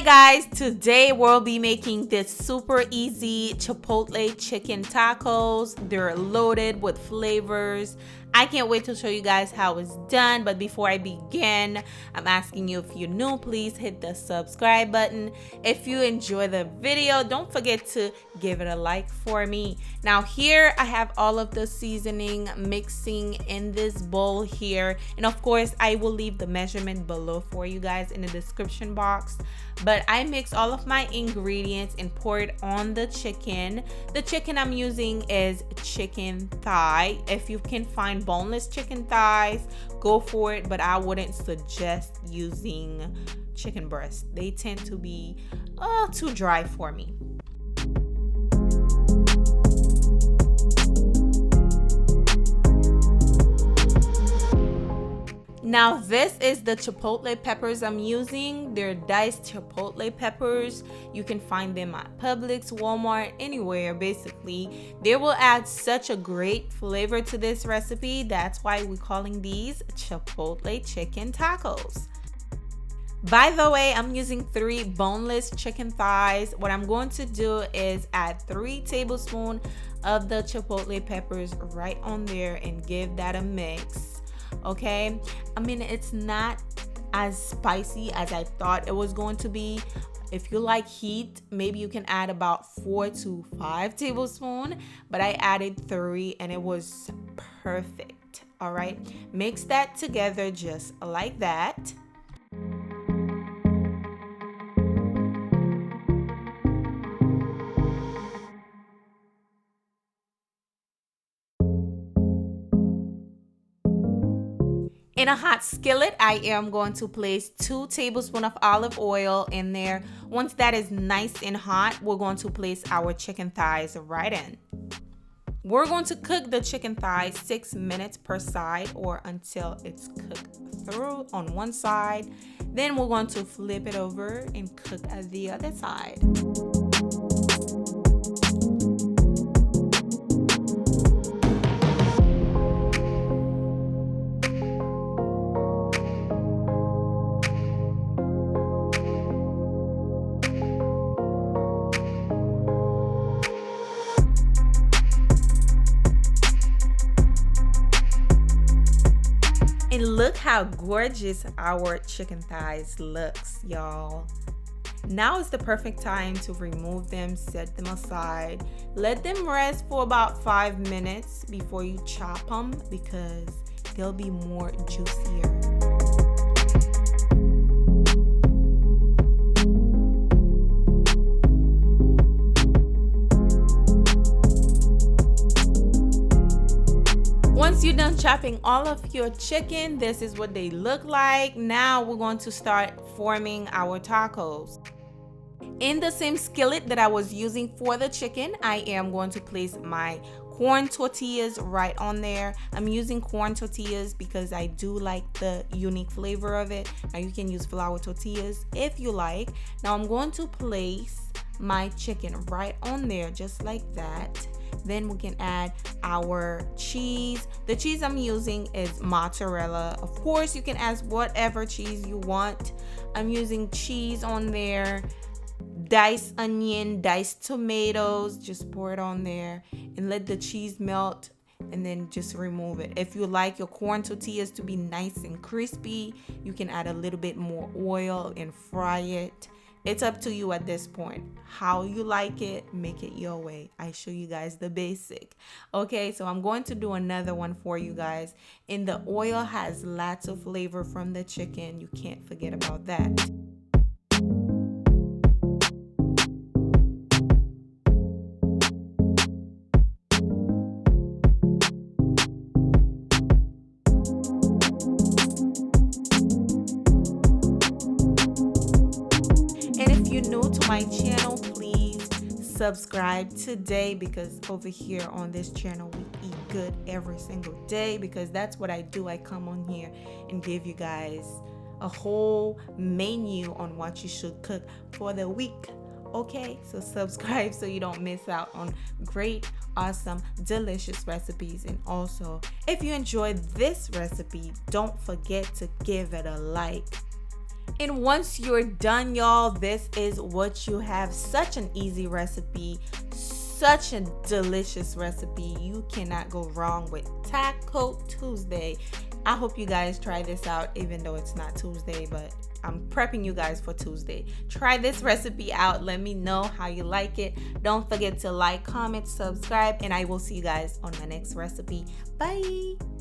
guys, today we'll be making this super easy Chipotle chicken tacos. They're loaded with flavors. I can't wait to show you guys how it's done, but before I begin, I'm asking you, if you're new, please hit the subscribe button. If you enjoy the video, don't forget to give it a like for me. Now here I have all of the seasoning mixing in this bowl here, and of course I will leave the measurement below for you guys in the description box. But I mix all of my ingredients and pour it on the chicken. The chicken I'm using is chicken thigh. If you can find boneless chicken thighs, go for it, but I wouldn't suggest using chicken breast. They tend to be too dry for me. Now this is the chipotle peppers I'm using. They're diced chipotle peppers. You can find them at Publix, Walmart, anywhere basically. They will add such a great flavor to this recipe. That's why we're calling these chipotle chicken tacos. By the way, I'm using 3 boneless chicken thighs. What I'm going to do is add 3 tablespoons of the chipotle peppers right on there and give that a mix. Okay, I mean, it's not as spicy as I thought it was going to be. If you like heat, maybe you can add about 4 to 5 tablespoons, but I added 3 and it was perfect. All right, mix that together just like that. In a hot skillet, I am going to place 2 tablespoons of olive oil in there. Once that is nice and hot, we're going to place our chicken thighs right in. We're going to cook the chicken thighs 6 minutes per side, or until it's cooked through on one side. Then we're going to flip it over and cook at the other side. And look how gorgeous our chicken thighs looks, y'all. Now is the perfect time to remove them, set them aside. Let them rest for about 5 minutes before you chop them, because they'll be more juicier. Once you're done chopping all of your chicken, this is what they look like. Now we're going to start forming our tacos. In the same skillet that I was using for the chicken, I am going to place my corn tortillas right on there. I'm using corn tortillas because I do like the unique flavor of it. Now you can use flour tortillas if you like. Now I'm going to place my chicken right on there just like that. Then we can add our cheese. The cheese I'm using is mozzarella. Of course, you can add whatever cheese you want. I'm using cheese on there, diced onion, diced tomatoes. Just pour it on there and let the cheese melt, and then just remove it. If you like your corn tortillas to be nice and crispy, you can add a little bit more oil and fry it. It's up to you at this point. How you like it, make it your way. I show you guys the basic. Okay, so I'm going to do another one for you guys. And the oil has lots of flavor from the chicken. You can't forget about that. My channel, please subscribe today, because over here on this channel we eat good every single day, because that's what I do. I come on here and give you guys a whole menu on what you should cook for the week. Okay, so subscribe so you don't miss out on great, awesome, delicious recipes. And also, if you enjoyed this recipe, don't forget to give it a like. And once you're done, y'all, this is what you have. Such an easy recipe, such a delicious recipe. You cannot go wrong with Taco Tuesday. I hope you guys try this out, even though it's not Tuesday, but I'm prepping you guys for Tuesday. Try this recipe out. Let me know how you like it. Don't forget to like, comment, subscribe, and I will see you guys on my next recipe. Bye.